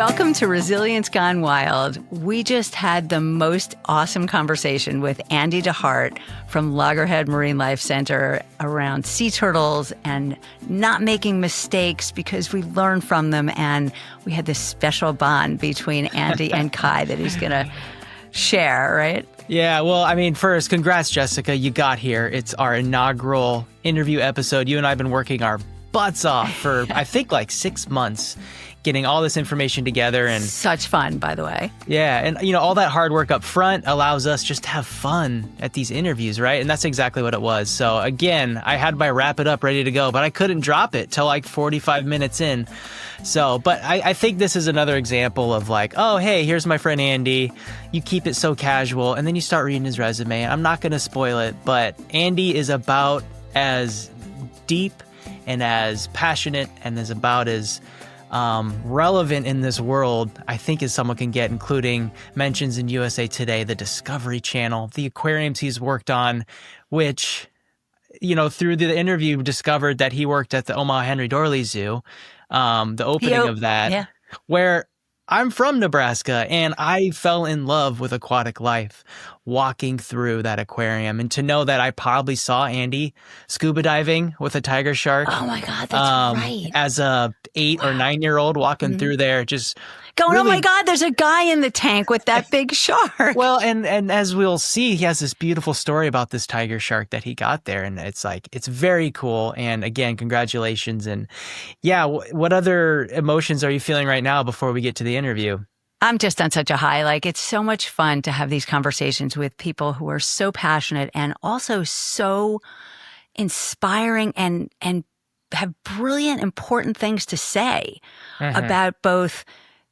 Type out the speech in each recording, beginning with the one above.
Welcome to Resilience Gone Wild. We just had the most awesome conversation with Andy Dehart from Loggerhead Marinelife Center around sea turtles and not making mistakes because we learn from them. And we had this special bond between Andy and Kai that he's going to share, right? Yeah, well, I mean, first, congrats, Jessica. You got here. It's our inaugural interview episode. You and I have been working our butts off for, I think, like 6 months, getting all this information together. And such fun, by the way. Yeah, and all that hard work up front allows us just to have fun at these interviews, right? And that's exactly what it was. So again, I had my wrap it up ready to go, but I couldn't drop it till like 45 minutes in. So, but I think this is another example of like, oh, hey, here's my friend Andy. You keep it so casual, and then you start reading his resume. I'm not going to spoil it, but Andy is about as deep and as passionate and is about as relevant in this world, I think, as someone can get, including mentions in USA Today, the Discovery Channel, the aquariums he's worked on, which, through the interview discovered that he worked at the Omaha Henry Doorly Zoo, the opening of that, where I'm from Nebraska, and I fell in love with aquatic life walking through that aquarium. And to know that I probably saw Andy scuba diving with a tiger shark. Oh my God, that's right. As a 8 or 9-year-old walking through there, just going, really, oh my God, there's a guy in the tank with that big shark. Well, and as we'll see, he has this beautiful story about this tiger shark that he got there. And it's like, it's very cool. And again, congratulations. And yeah, what other emotions are you feeling right now before we get to the interview? I'm just on such a high. Like, it's so much fun to have these conversations with people who are so passionate and also so inspiring and have brilliant, important things to say about both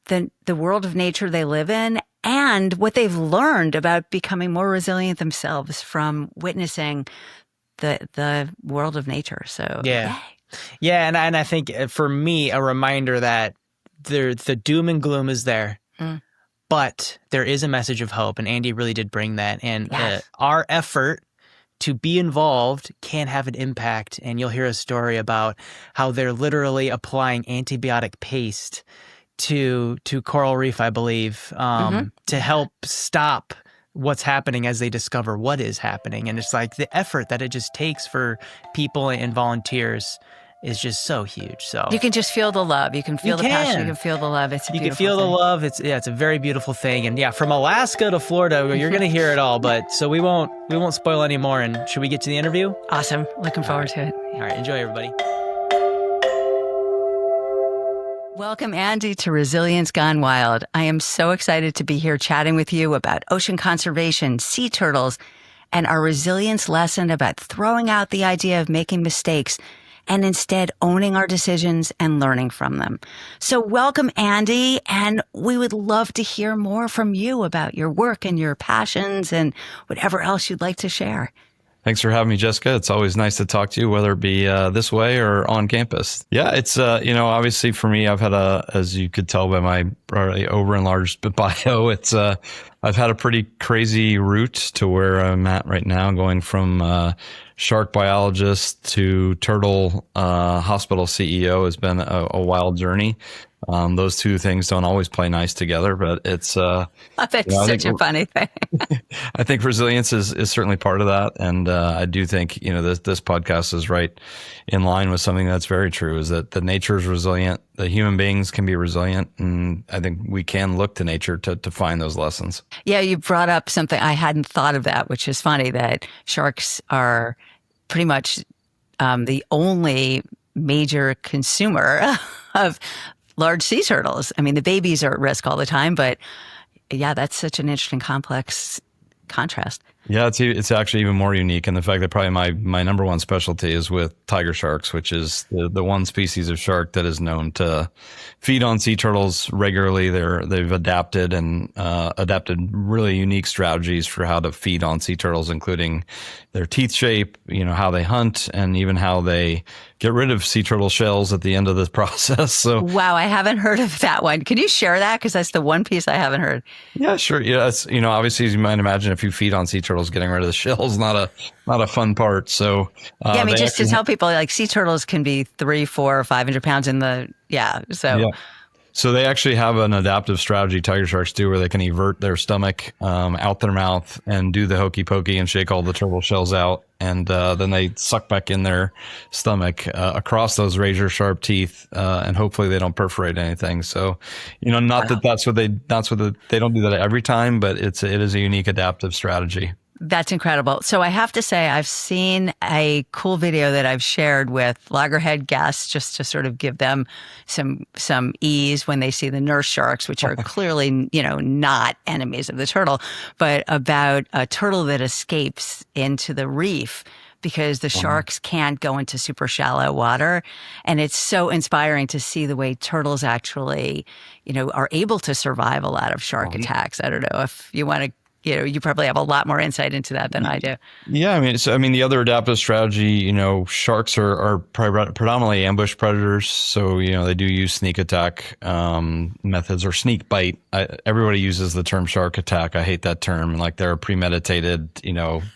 the world of nature they live in and what they've learned about becoming more resilient themselves from witnessing the world of nature. So yeah, and I think for me, a reminder that the doom and gloom is there. But there is a message of hope, and Andy really did bring that. And our effort to be involved can have an impact. And you'll hear a story about how they're literally applying antibiotic paste to coral reef, I believe, to help stop what's happening as they discover what is happening. And it's like the effort that it just takes for people and volunteers is just so huge. So you can just feel the love. You can feel the passion. You can feel the love. It's a beautiful thing. You can feel the love. It's a very beautiful thing. And yeah, from Alaska to Florida, you're going to hear it all. But so we won't spoil any more. And should we get to the interview? Awesome. Looking forward to it. All right. Enjoy, everybody. Welcome, Andy, to Resilience Gone Wild. I am so excited to be here chatting with you about ocean conservation, sea turtles, and our resilience lesson about throwing out the idea of making mistakes and instead owning our decisions and learning from them. So welcome, Andy, and we would love to hear more from you about your work and your passions and whatever else you'd like to share. Thanks for having me, Jessica. It's always nice to talk to you, whether it be this way or on campus. Yeah, it's, obviously for me, I've had as you could tell by my probably over-enlarged bio, I've had a pretty crazy route to where I'm at right now, going from shark biologist to turtle hospital CEO has been a wild journey. Those two things don't always play nice together, but it's that's such a funny thing. I think resilience is certainly part of that, and I do think this podcast is right in line with something that's very true: is that the nature is resilient, the human beings can be resilient, and I think we can look to nature to find those lessons. Yeah, you brought up something I hadn't thought of that, which is funny that sharks are pretty much the only major consumer of large sea turtles. I mean, the babies are at risk all the time, but yeah, that's such an interesting, complex contrast. Yeah, it's actually even more unique in the fact that probably my number one specialty is with tiger sharks, which is the one species of shark that is known to feed on sea turtles regularly. They've adapted really unique strategies for how to feed on sea turtles, including their teeth shape, how they hunt, and even how they get rid of sea turtle shells at the end of this process. So, wow, I haven't heard of that one. Can you share that? Because that's the one piece I haven't heard. Yeah, sure. Yeah, it's, obviously, as you might imagine, if you feed on sea turtles, getting rid of the shells not a fun part. So yeah, I mean, just to tell people, like sea turtles can be 300, 400, 500 pounds in the so. Yeah. So they actually have an adaptive strategy, tiger sharks do, where they can evert their stomach out their mouth and do the hokey pokey and shake all the turtle shells out. And then they suck back in their stomach across those razor sharp teeth, and hopefully they don't perforate anything. So, not that they don't do that every time, but it is a unique adaptive strategy. That's incredible. So I have to say, I've seen a cool video that I've shared with Loggerhead guests just to sort of give them some ease when they see the nurse sharks, which are clearly, not enemies of the turtle, but about a turtle that escapes into the reef because the sharks can't go into super shallow water. And it's so inspiring to see the way turtles actually, are able to survive a lot of shark attacks. I don't know if you want to, you probably have a lot more insight into that than I do. Yeah, the other adaptive strategy, sharks are predominantly ambush predators, so they do use sneak attack methods or sneak bite. Everybody uses the term shark attack. I hate that term, like they're premeditated,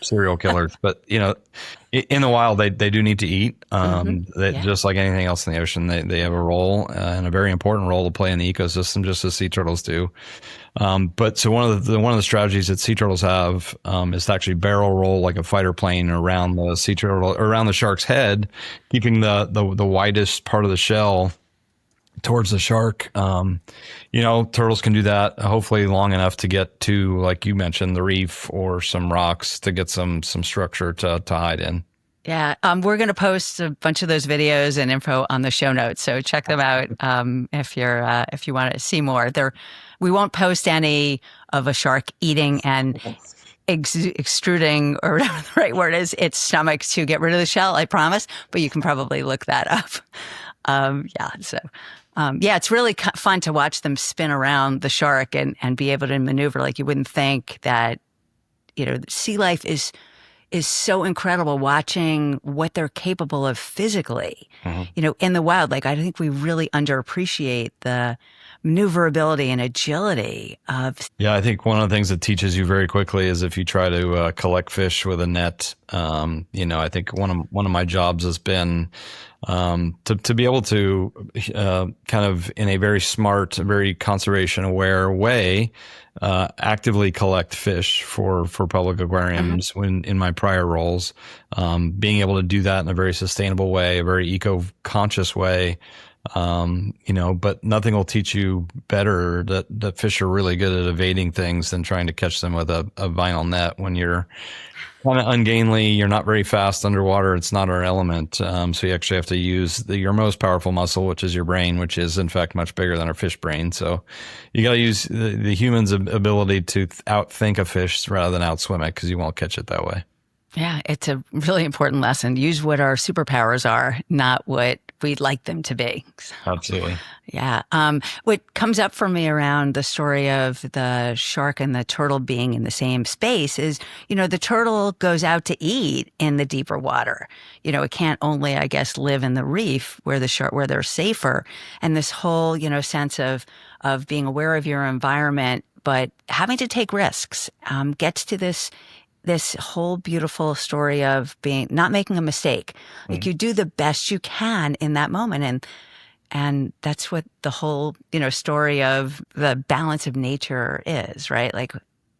serial killers. But in the wild, they do need to eat. Just like anything else in the ocean, they have a role and a very important role to play in the ecosystem, just as sea turtles do. But so one of the strategies that sea turtles have is to actually barrel roll like a fighter plane around the sea turtle, around the shark's head, keeping the widest part of the shell towards the shark. Turtles can do that hopefully long enough to get to, like you mentioned, the reef or some rocks to get some structure to hide in. Yeah, we're going to post a bunch of those videos and info on the show notes, so check them out if you want to see more. We won't post any of a shark eating and extruding, or whatever the right word is, its stomach to get rid of the shell, I promise, but you can probably look that up. It's really fun to watch them spin around the shark and be able to maneuver. Like, you wouldn't think that, sea life is so incredible, watching what they're capable of physically, in the wild. Like, I think we really underappreciate the maneuverability and agility of. Yeah, I think one of the things that teaches you very quickly is if you try to collect fish with a net. I think one of my jobs has been to be able to kind of in a very smart, very conservation aware way actively collect fish for public aquariums when in my prior roles, being able to do that in a very sustainable way, a very eco-conscious way. But nothing will teach you better that fish are really good at evading things than trying to catch them with a vinyl net when you're kind of ungainly, you're not very fast underwater. It's not our element. So you actually have to use your most powerful muscle, which is your brain, which is in fact much bigger than our fish brain. So you got to use the human's ability to outthink a fish rather than outswim it, because you won't catch it that way. Yeah, it's a really important lesson. Use what our superpowers are, not what we'd like them to be. So, absolutely. Yeah. What comes up for me around the story of the shark and the turtle being in the same space is, the turtle goes out to eat in the deeper water. It can't only, I guess, live in the reef where they're safer. And this whole, sense of being aware of your environment, but having to take risks, gets to this whole beautiful story of not making a mistake. Like, you do the best you can in that moment. And that's what the whole, story of the balance of nature is, right? Like,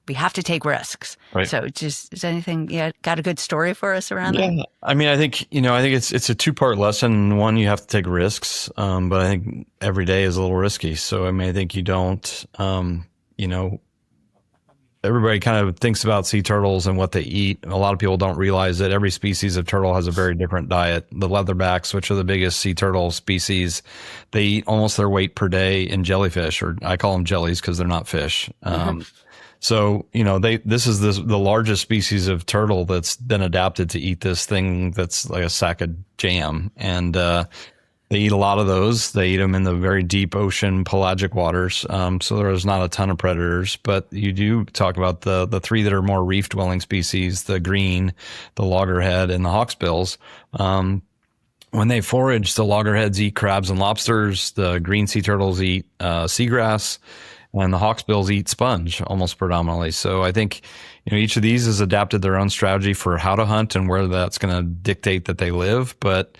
we have to take risks. Right. So is anything, got a good story for us around that? I think it's a two-part lesson. One, you have to take risks. But I think every day is a little risky. So, I think you don't, everybody kind of thinks about sea turtles and what they eat. A lot of people don't realize that every species of turtle has a very different diet. The leatherbacks, which are the biggest sea turtle species, they eat almost their weight per day in jellyfish, or I call them jellies because they're not fish. So, this is the largest species of turtle that's been adapted to eat this thing that's like a sack of jam. And they eat a lot of those. They eat them in the very deep ocean pelagic waters. So there's not a ton of predators, but you do talk about the three that are more reef dwelling species, the green, the loggerhead, and the hawksbills. When they forage, the loggerheads eat crabs and lobsters. The green sea turtles eat seagrass. and the hawksbills eat sponge almost predominantly. So I think, each of these has adapted their own strategy for how to hunt and where that's going to dictate that they live. But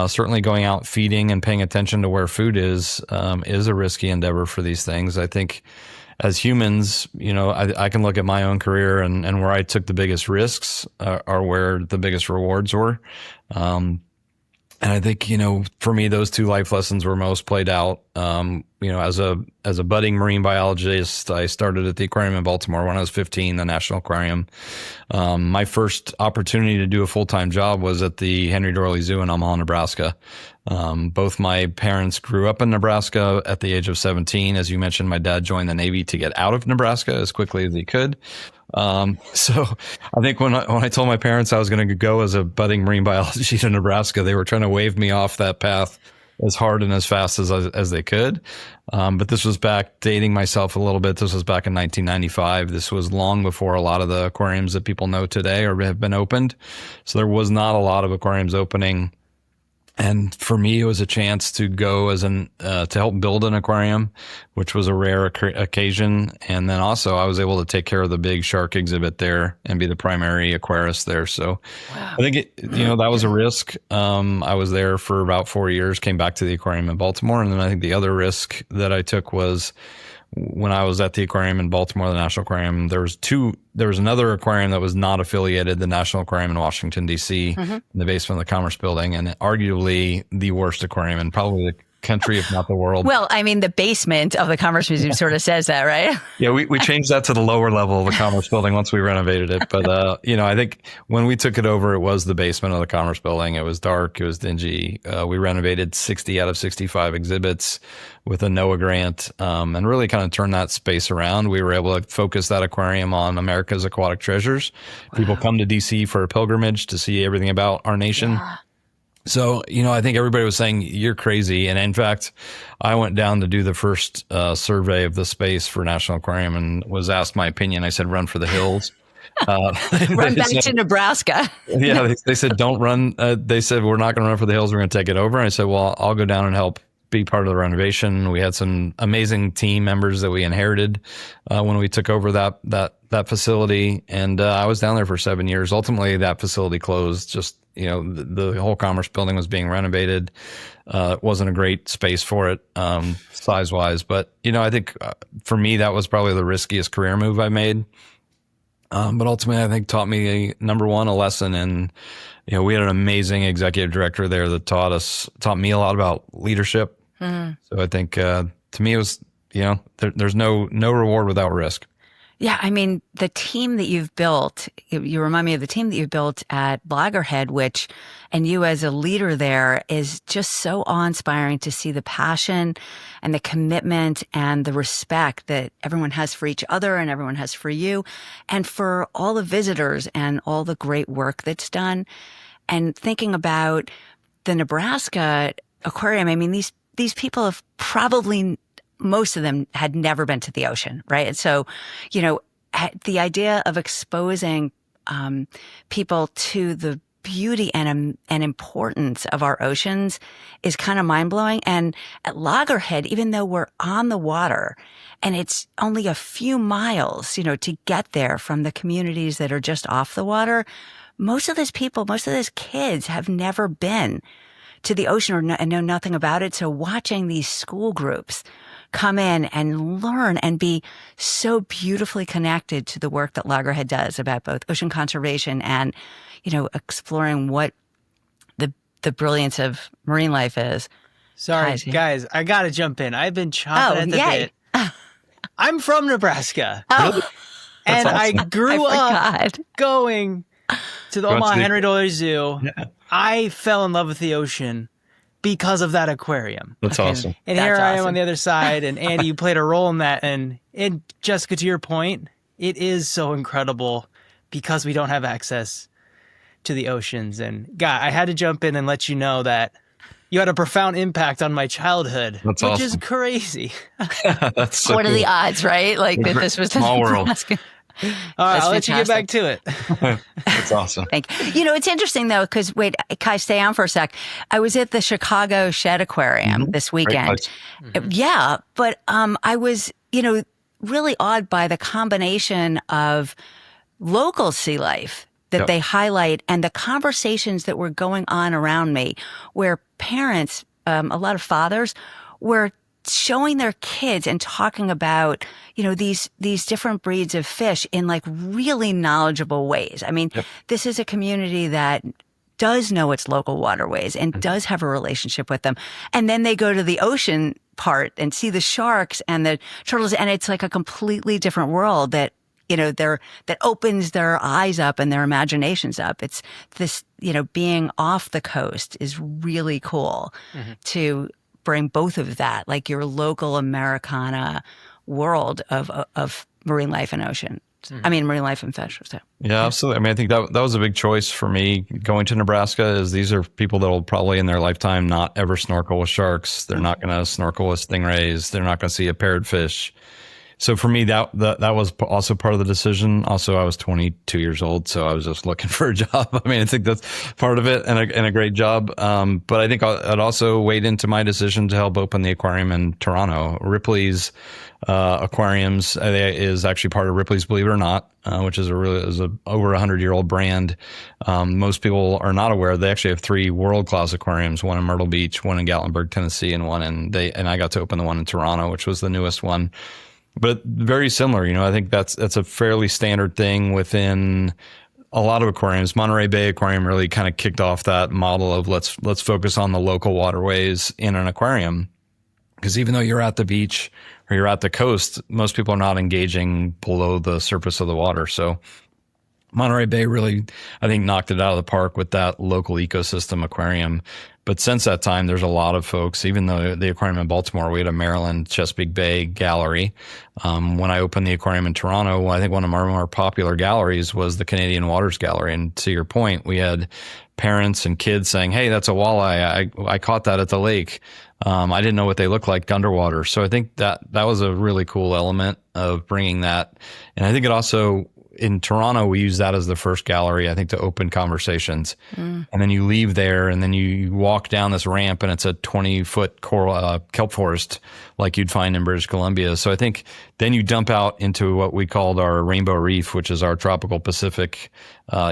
certainly going out feeding and paying attention to where food is a risky endeavor for these things. I think as humans, I can look at my own career and where I took the biggest risks are where the biggest rewards were. And I think, for me, those two life lessons were most played out. As a budding marine biologist, I started at the aquarium in Baltimore when I was 15, the National Aquarium. My first opportunity to do a full-time job was at the Henry Doorly Zoo in Omaha, Nebraska. Both my parents grew up in Nebraska at the age of 17. As you mentioned, my dad joined the Navy to get out of Nebraska as quickly as he could. So I think when I told my parents I was going to go as a budding marine biology to Nebraska, they were trying to wave me off that path as hard and as fast as they could. But this was back, dating myself a little bit. This was back in 1995. This was long before a lot of the aquariums that people know today or have been opened. So there was not a lot of aquariums opening. And for me, it was a chance to go to help build an aquarium, which was a rare occasion. And then also I was able to take care of the big shark exhibit there and be the primary aquarist there. So wow. I think that was a risk. I was there for about 4 years, came back to the aquarium in Baltimore. And then I think the other risk that I took was when I was at the aquarium in Baltimore, the National Aquarium, there was another aquarium that was not affiliated, the National Aquarium in Washington, D.C., in the basement of the Commerce Building, and arguably the worst aquarium in probably the country, if not the world. Well, I mean, the basement of the Commerce Museum sort of says that, right? Yeah, we changed that to the lower level of the Commerce Building once we renovated it. But, I think when we took it over, it was the basement of the Commerce Building. It was dark. It was dingy. We renovated 60 out of 65 exhibits with a NOAA grant and really kind of turned that space around. We were able to focus that aquarium on America's aquatic treasures. Wow. People come to D.C. for a pilgrimage to see everything about our nation. Yeah. So, I think everybody was saying, you're crazy. And in fact, I went down to do the first survey of the space for National Aquarium and was asked my opinion. I said, run for the hills. Run back to Nebraska. Yeah, they said, don't run. They said, we're not going to run for the hills. We're going to take it over. And I said, well, I'll go down and help be part of the renovation. We had some amazing team members that we inherited when we took over that facility. And I was down there for 7 years. Ultimately, that facility closed. Just, the whole Commerce Building was being renovated. It wasn't a great space for it, size-wise. But, I think for me, that was probably the riskiest career move I made. But ultimately, I think taught me, number one, a lesson. And, we had an amazing executive director there that taught me a lot about leadership. Mm-hmm. So I think to me, it was, there's no reward without risk. Yeah, I mean, the team that you've built, you remind me of the team that you built at Loggerhead, and you as a leader there is just so awe-inspiring to see the passion and the commitment and the respect that everyone has for each other and everyone has for you and for all the visitors and all the great work that's done. And thinking about the Nebraska Aquarium, I mean, these people have probably, most of them had never been to the ocean, right? And so, the idea of exposing people to the beauty and importance of our oceans is kind of mind-blowing. And at Loggerhead, even though we're on the water and it's only a few miles, to get there from the communities that are just off the water, most of those kids have never been to the ocean and know nothing about it. So watching these school groups come in and learn and be so beautifully connected to the work that Loggerhead does about both ocean conservation and, exploring what the brilliance of marine life is. Sorry, guys, I got to jump in. I've been chomping at the bit. I'm from Nebraska. Oh. And awesome. I grew up going to the Omaha Henry Doorly Zoo. Yeah. I fell in love with the ocean because of that aquarium. That's awesome. And here I am on the other side. And Andy, you played a role in that. And Jessica, to your point, it is so incredible because we don't have access to the oceans. And God, I had to jump in and let you know that you had a profound impact on my childhood, which is crazy. That's so what are the odds, right? Like that this was small world. All right, I'll let you get back to it. That's awesome. Thank you. It's interesting, though, because, wait, Kai, stay on for a sec. I was at the Chicago Shed Aquarium this weekend. Yeah, but I was, really awed by the combination of local sea life that they highlight and the conversations that were going on around me where parents, a lot of fathers were showing their kids and talking about, these different breeds of fish in like really knowledgeable ways. I mean, this is a community that does know its local waterways and does have a relationship with them. And then they go to the ocean part and see the sharks and the turtles. And it's like a completely different world that, that opens their eyes up and their imaginations up. It's this, being off the coast is really cool to bring both of that, like your local Americana world of marine life and ocean. I mean, marine life and fish. So. Yeah, absolutely. I mean, I think that was a big choice for me going to Nebraska. Is these are people that will probably in their lifetime not ever snorkel with sharks. They're not going to snorkel with stingrays. They're not going to see a parrotfish. So for me, that was also part of the decision. Also, I was 22 years old, so I was just looking for a job. I mean, I think that's part of it, and a great job. But I think it also weighed into my decision to help open the aquarium in Toronto. Ripley's Aquariums is actually part of Ripley's, believe it or not, which is over 100-year-old brand. Most people are not aware they actually have 3 world-class aquariums: one in Myrtle Beach, one in Gatlinburg, Tennessee, and one and I got to open the one in Toronto, which was the newest one. But very similar, I think that's a fairly standard thing within a lot of aquariums. Monterey Bay Aquarium really kind of kicked off that model of let's focus on the local waterways in an aquarium. Because even though you're at the beach or you're at the coast, most people are not engaging below the surface of the water. So Monterey Bay really, I think, knocked it out of the park with that local ecosystem aquarium. But since that time, there's a lot of folks, even though the aquarium in Baltimore, we had a Maryland Chesapeake Bay gallery. When I opened the aquarium in Toronto, I think one of our more popular galleries was the Canadian Waters Gallery. And to your point, we had parents and kids saying, "Hey, that's a walleye. I caught that at the lake. I didn't know what they looked like underwater." So I think that was a really cool element of bringing that. And I think it also, in Toronto, we use that as the first gallery, I think, to open conversations. And then you leave there and then you walk down this ramp and it's a 20-foot coral kelp forest like you'd find in British Columbia. So I think then you dump out into what we called our rainbow reef, which is our tropical Pacific.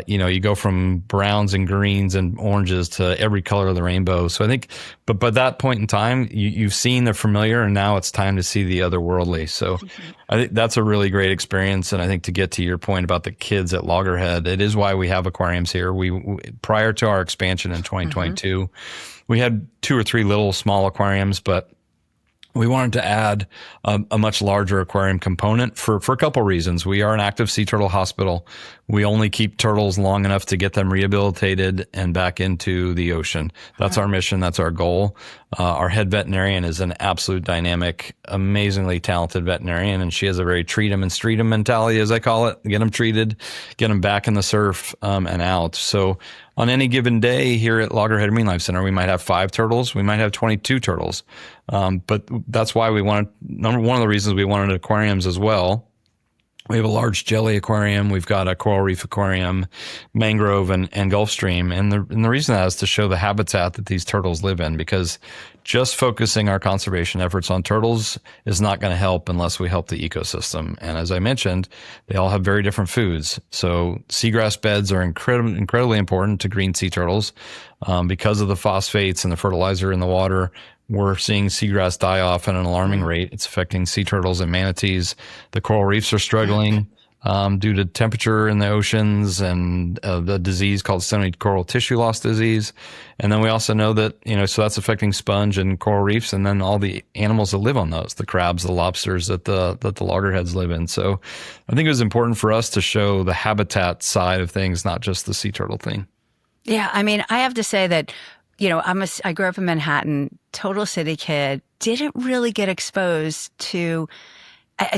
You go from browns and greens and oranges to every color of the rainbow. So I think, but by that point in time, you've seen the familiar and now it's time to see the otherworldly. So I think that's a really great experience. And I think to get to your point about the kids at Loggerhead, it is why we have aquariums here. We prior to our expansion in 2022, we had 2 or 3 little small aquariums, but we wanted to add a much larger aquarium component for a couple reasons. We are an active sea turtle hospital. We only keep turtles long enough to get them rehabilitated and back into the ocean. That's our mission. That's our goal. Our head veterinarian is an absolute dynamic, amazingly talented veterinarian, and she has a very treat 'em and street 'em mentality, as I call it. Get them treated, get them back in the surf and out. So on any given day here at Loggerhead Marinelife Center, we might have 5 turtles. We might have 22 turtles. But that's why we wanted, one of the reasons we wanted aquariums as well. We have a large jelly aquarium. We've got a coral reef aquarium, mangrove and Gulf Stream. And the reason that is to show the habitat that these turtles live in, because just focusing our conservation efforts on turtles is not going to help unless we help the ecosystem. And as I mentioned, they all have very different foods. So seagrass beds are incredibly important to green sea turtles because of the phosphates and the fertilizer in the water. We're seeing seagrass die off at an alarming rate. It's affecting sea turtles and manatees. The coral reefs are struggling due to temperature in the oceans and the disease called stony coral tissue loss disease. And then we also know that, so that's affecting sponge and coral reefs and then all the animals that live on those, the crabs, the lobsters that the loggerheads live in. So I think it was important for us to show the habitat side of things, not just the sea turtle thing. Yeah, I mean, I have to say that I grew up in Manhattan, total city kid, didn't really get exposed to,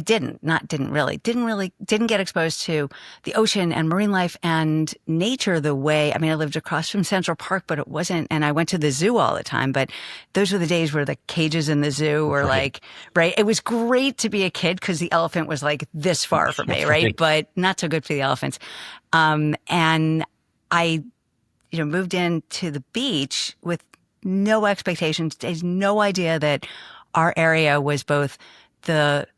didn't get exposed to the ocean and marine life and nature the way, I lived across from Central Park, but it wasn't, and I went to the zoo all the time, but those were the days where the cages in the zoo were right. It was great to be a kid because the elephant was like this far from me, right? But not so good for the elephants. And I moved into the beach with no expectations. There's no idea that our area was both the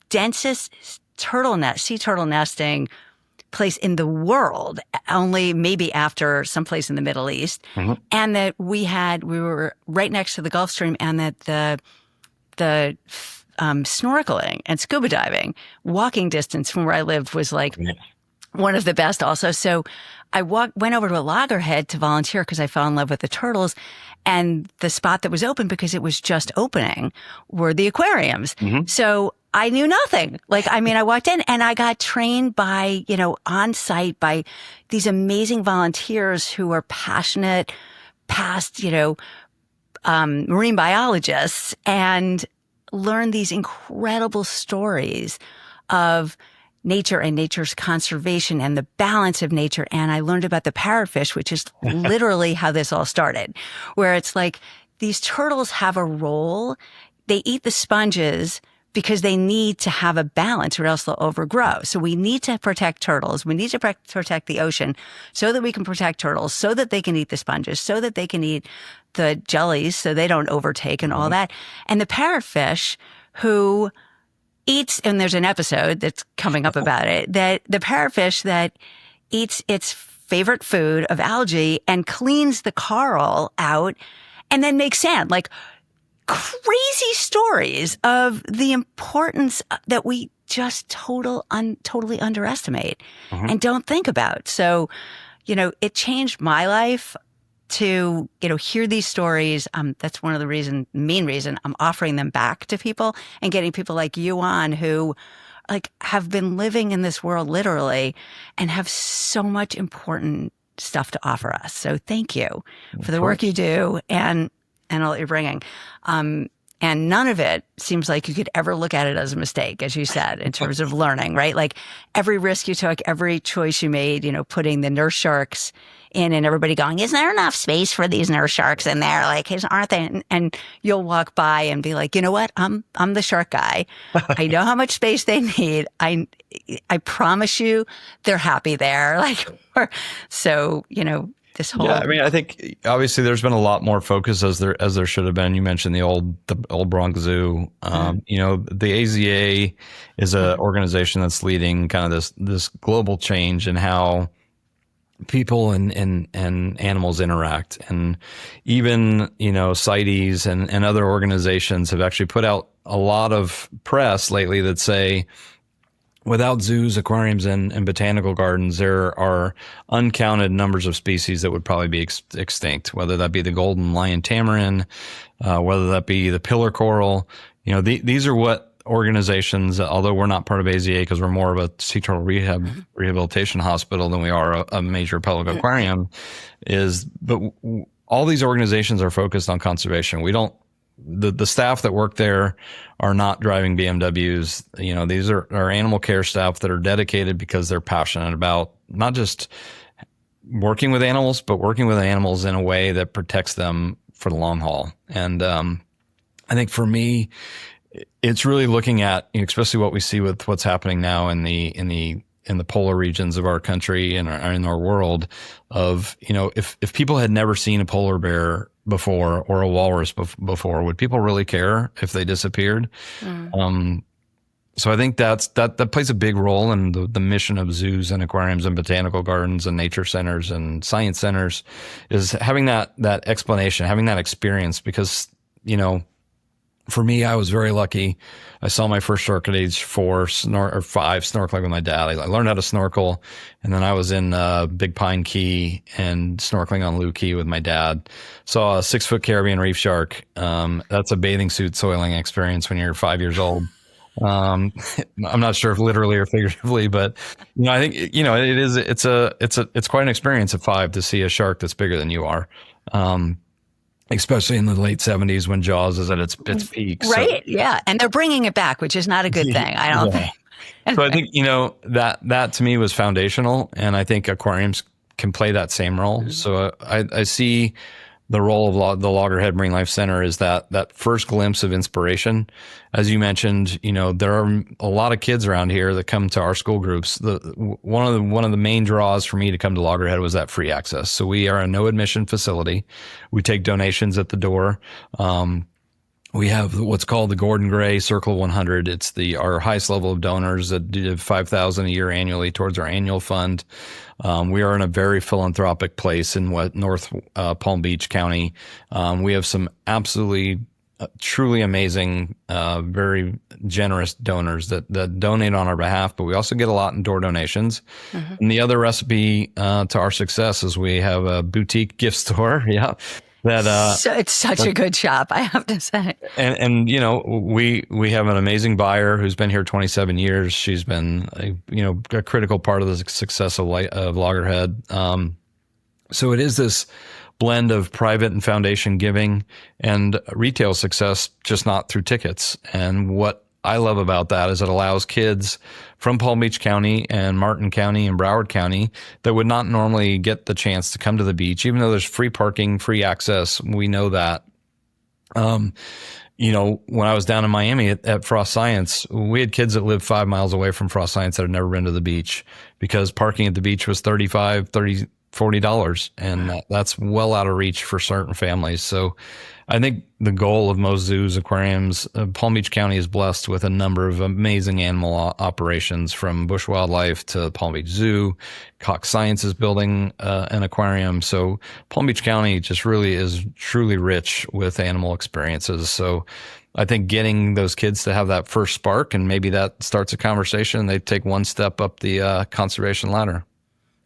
densest sea turtle nesting place in the world, only maybe after someplace in the Middle East. And that we were right next to the Gulf Stream, and that the snorkeling and scuba diving, walking distance from where I lived, was like one of the best also. So I went over to a loggerhead to volunteer because I fell in love with the turtles. And the spot that was open, because it was just opening, were the aquariums. So I knew nothing. I walked in and I got trained by, on site by these amazing volunteers who are passionate, past, marine biologists, and learned these incredible stories of nature and nature's conservation and the balance of nature. And I learned about the parrotfish, which is literally how this all started, where it's like these turtles have a role. They eat the sponges because they need to have a balance, or else they'll overgrow. So we need to protect turtles. We need to protect the ocean so that we can protect turtles, so that they can eat the sponges, so that they can eat the jellies so they don't overtake and all that. And the parrotfish, who eats, and there's an episode that's coming up about it, that the parrotfish that eats its favorite food of algae and cleans the coral out and then makes sand. Crazy stories of the importance that we just totally underestimate and don't think about. So, it changed my life to, hear these stories. That's one of the main reason I'm offering them back to people and getting people like you on, who have been living in this world literally and have so much important stuff to offer us. So thank you for the work you do and all that you're bringing. And none of it seems like you could ever look at it as a mistake, as you said, in terms of learning, right? Every risk you took, every choice you made, putting the nurse sharks in, and everybody going, isn't there enough space for these nurse sharks in there? Aren't they? And you'll walk by and be like, you know what? I'm the shark guy. I know how much space they need. I promise you they're happy there. So, this whole. Yeah, I think obviously there's been a lot more focus as there should have been. You mentioned the old Bronx Zoo. The AZA is an organization that's leading kind of this global change in how people and animals interact. And even, CITES and other organizations have actually put out a lot of press lately that say, without zoos, aquariums, and botanical gardens, there are uncounted numbers of species that would probably be extinct, whether that be the golden lion tamarin, whether that be the pillar coral. These are what organizations, although we're not part of AZA because we're more of a sea turtle rehabilitation hospital than we are a major public aquarium, but all these organizations are focused on conservation. We don't. The staff that work there are not driving BMWs. These are animal care staff that are dedicated because they're passionate about not just working with animals, but working with animals in a way that protects them for the long haul. And I think for me, it's really looking at, especially what we see with what's happening now in the polar regions of our country and in our world, of, if people had never seen a polar bear before or a walrus before, would people really care if they disappeared? So I think that plays a big role in the mission of zoos and aquariums and botanical gardens and nature centers and science centers, is having that explanation, having that experience. Because, for me, I was very lucky. I saw my first shark at age 4 or 5 snorkeling with my dad. I learned how to snorkel, and then I was in Big Pine Key and snorkeling on Lou Key with my dad. Saw a 6-foot Caribbean reef shark. That's a bathing suit soiling experience when you're 5 years old. I'm not sure if literally or figuratively, but I think it's quite an experience at 5 to see a shark that's bigger than you are. Especially in the late 70s when Jaws is at its peak. Right. So, yeah. And they're bringing it back, which is not a good thing, I don't think. So I think, that to me was foundational. And I think aquariums can play that same role. So I see the role of the Loggerhead Marinelife Center is that first glimpse of inspiration. As you mentioned, there are a lot of kids around here that come to our school groups. One of the main draws for me to come to Loggerhead was that free access. So we are a no admission facility. We take donations at the door. We have what's called the Gordon Gray Circle 100. It's our highest level of donors that do $5,000 a year annually towards our annual fund. We are in a very philanthropic place in North Palm Beach County. We have some absolutely truly amazing, very generous donors that donate on our behalf, but we also get a lot in door donations. Mm-hmm. And the other recipe to our success is we have a boutique gift store. Yeah. So it's such a good shop, I have to say. And you know, we have an amazing buyer who's been here 27 years. She's been a critical part of the success of Loggerhead. So it is this blend of private and foundation giving and retail success, just not through tickets. And what I love about that is it allows kids from Palm Beach County and Martin County and Broward County that would not normally get the chance to come to the beach, even though there's free parking, free access. We know that. When I was down in Miami at Frost Science, we had kids that lived 5 miles away from Frost Science that had never been to the beach because parking at the beach was $40, and that's well out of reach for certain families. So I think the goal of most zoos, aquariums, Palm Beach County is blessed with a number of amazing animal operations, from Bush Wildlife to Palm Beach Zoo. Cox Science is building an aquarium. So Palm Beach County just really is truly rich with animal experiences. So I think getting those kids to have that first spark, and maybe that starts a conversation, they take one step up the conservation ladder.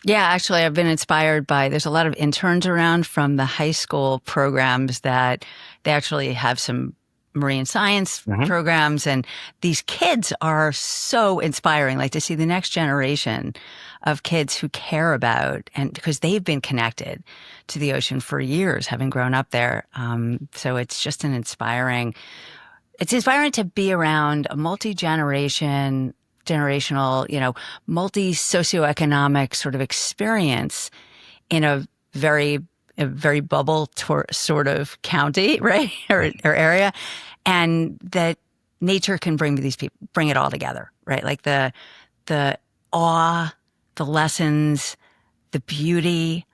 Yeah, actually, I've been inspired by, there's a lot of interns around from the high school programs that they actually have some marine science programs. And these kids are so inspiring, like to see the next generation of kids who care about, and because they've been connected to the ocean for years, having grown up there. So it's just it's inspiring to be around a multi-generational, multi-socioeconomic sort of experience in a very bubble sort of county, right? or area. And that nature can bring it all together, right? Like the awe, the lessons, the beauty,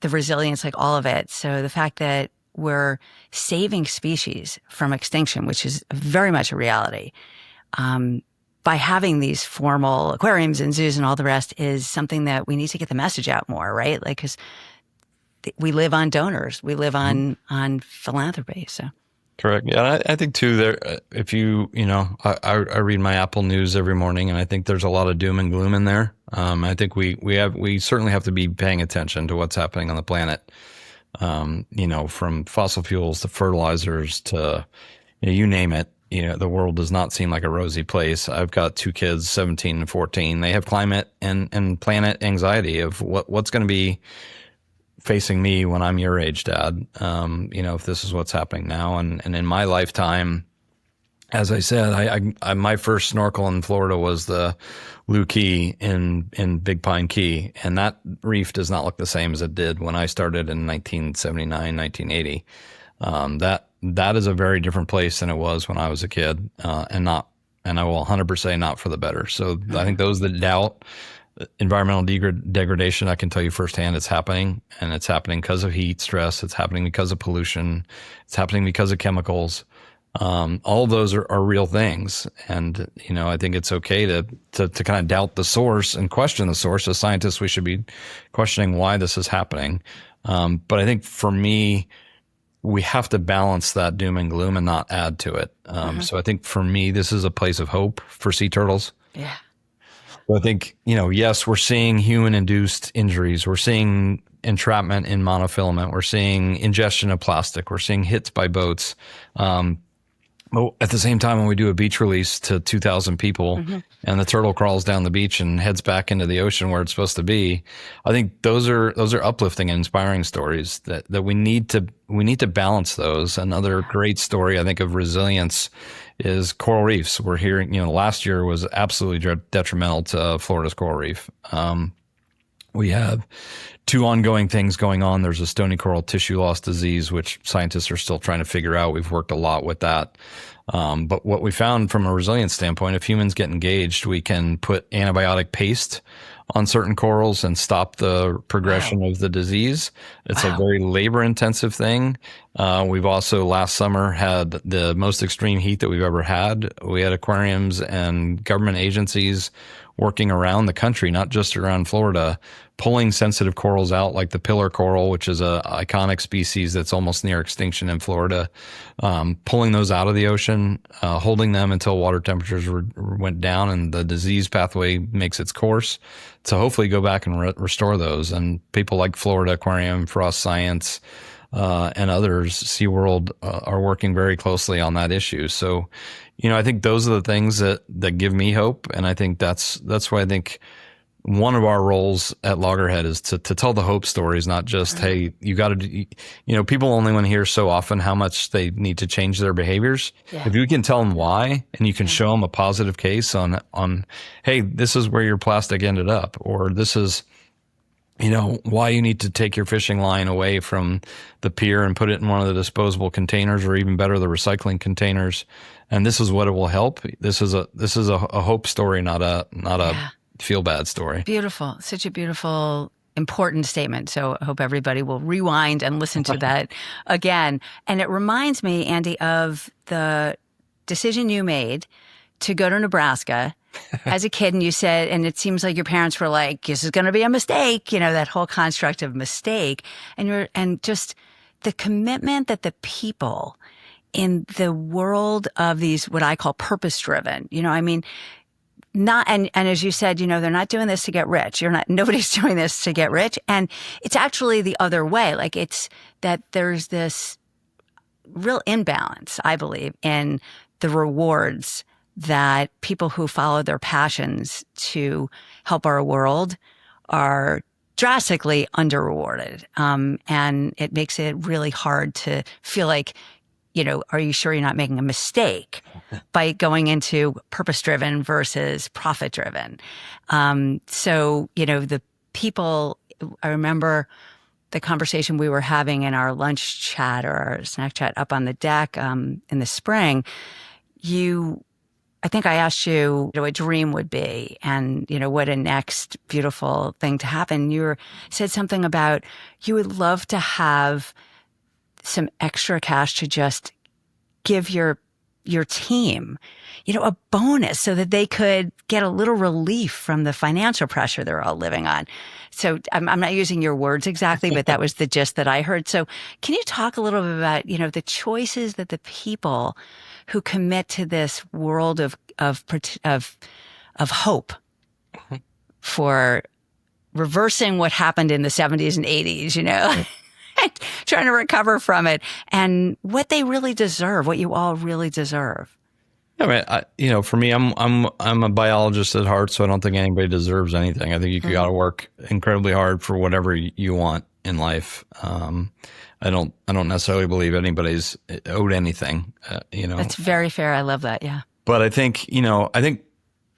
the resilience, like all of it. So the fact that we're saving species from extinction, which is very much a reality, by having these formal aquariums and zoos and all the rest, is something that we need to get the message out more, right? Like, because we live on donors, we live on philanthropy. So, correct. Yeah, I think too. There, if I read my Apple News every morning, and I think there's a lot of doom and gloom in there. I think we certainly have to be paying attention to what's happening on the planet. From fossil fuels to fertilizers to you name it. The world does not seem like a rosy place. I've got two kids, 17 and 14. They have climate and planet anxiety of what's going to be facing me when I'm your age, Dad. If this is what's happening now. And in my lifetime, as I said, I my first snorkel in Florida was the Lou Key in Big Pine Key. And that reef does not look the same as it did when I started in 1979, 1980. That is a very different place than it was when I was a kid, and I will 100% say not for the better. So I think those that doubt environmental degradation, I can tell you firsthand it's happening, and it's happening because of heat stress. It's happening because of pollution. It's happening because of chemicals. All of those are real things. And, I think it's okay to kind of doubt the source and question the source. As scientists, we should be questioning why this is happening. But I think for me, we have to balance that doom and gloom and not add to it. So I think for me, this is a place of hope for sea turtles. Yeah. But I think, yes, we're seeing human-induced injuries. We're seeing entrapment in monofilament. We're seeing ingestion of plastic. We're seeing hits by boats. But at the same time, when we do a beach release to 2,000 people and the turtle crawls down the beach and heads back into the ocean where it's supposed to be, I think those are uplifting and inspiring stories that we need to balance those. Another great story, I think, of resilience is coral reefs. We're hearing, last year was absolutely detrimental to Florida's coral reef. We have two ongoing things going on. There's a stony coral tissue loss disease, which scientists are still trying to figure out. We've worked a lot with that. But what we found from a resilience standpoint, if humans get engaged, we can put antibiotic paste on certain corals and stop the progression of the disease. It's a very labor intensive thing. We've also last summer had the most extreme heat that we've ever had. We had aquariums and government agencies working around the country, not just around Florida, pulling sensitive corals out, like the pillar coral, which is a iconic species that's almost near extinction in Florida, pulling those out of the ocean, holding them until water temperatures went down and the disease pathway makes its course, to hopefully go back and restore those. And people like Florida Aquarium, Frost Science, and others, SeaWorld, are working very closely on that issue. So, I think those are the things that give me hope. And I think that's why I think one of our roles at Loggerhead is to tell the hope stories, not just, hey, you got to, people only want to hear so often how much they need to change their behaviors. Yeah. If you can tell them why, and you can show them a positive case on, hey, this is where your plastic ended up, or this is, why you need to take your fishing line away from the pier and put it in one of the disposable containers, or even better, the recycling containers. And this is what it will help. This is a hope story, not a feel bad story. Beautiful. Such a beautiful, important statement. So I hope everybody will rewind and listen to that again. And it reminds me, Andy, of the decision you made to go to Nebraska as a kid. And you said, and it seems like your parents were like, this is going to be a mistake, that whole construct of mistake. And just the commitment that the people in the world of these, what I call purpose driven, not, and as you said, they're not doing this to get rich. Nobody's doing this to get rich. And it's actually the other way. Like, it's that there's this real imbalance, I believe, in the rewards that people who follow their passions to help our world are drastically underrewarded. And it makes it really hard to feel like, are you sure you're not making a mistake by going into purpose-driven versus profit-driven? So, the people, I remember the conversation we were having in our lunch chat or our snack chat up on the deck in the spring. I think I asked you what a dream would be and, what a next beautiful thing to happen. You said something about you would love to have some extra cash to just give your team, a bonus so that they could get a little relief from the financial pressure they're all living on. So I'm not using your words exactly, but that was the gist that I heard. So can you talk a little bit about, the choices that the people who commit to this world of hope for reversing what happened in the 70s and 80s, trying to recover from it, and what they really deserve, what you all really deserve? I mean, for me, I'm a biologist at heart, so I don't think anybody deserves anything. I think you got to work incredibly hard for whatever you want in life. I don't necessarily believe anybody's owed anything. That's very fair. I love that. Yeah. But I think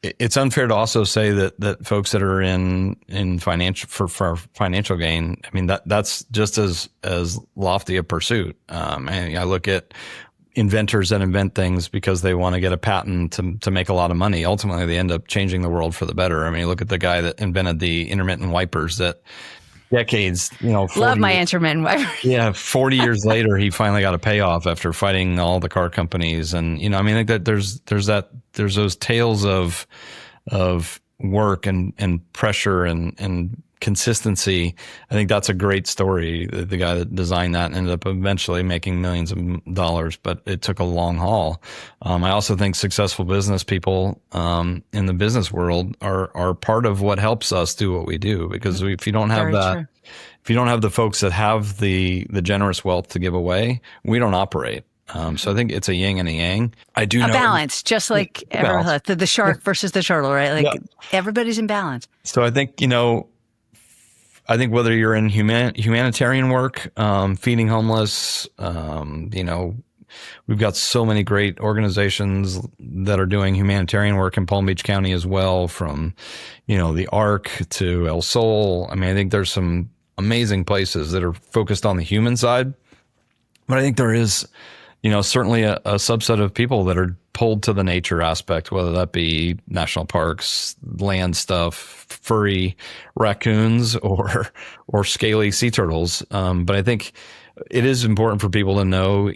it's unfair to also say that folks that are in financial for financial gain, I mean, that's just as lofty a pursuit. And I look at inventors that invent things because they want to get a patent to make a lot of money. Ultimately, they end up changing the world for the better. I mean, look at the guy that invented the intermittent wipers that decades, 40, love my intermittent wiper. Yeah, 40 years later, he finally got a payoff after fighting all the car companies. And I mean, like that there's those tales of work and pressure and consistency. I think that's a great story. The guy that designed that ended up eventually making millions of dollars, but it took a long haul. I also think successful business people in the business world are part of what helps us do what we do. Because if you don't have that, if you don't have the folks that have the generous wealth to give away, we don't operate. So I think it's a yin and a yang. I do know balance, just like the shark versus the turtle, right? Like everybody's in balance. So I think, I think whether you're in humanitarian work, feeding homeless, we've got so many great organizations that are doing humanitarian work in Palm Beach County as well, from, the Ark to El Sol. I mean, I think there's some amazing places that are focused on the human side, but I think there is certainly a subset of people that are pulled to the nature aspect, whether that be national parks, land stuff, furry raccoons, or scaly sea turtles. But I think it is important for people to know,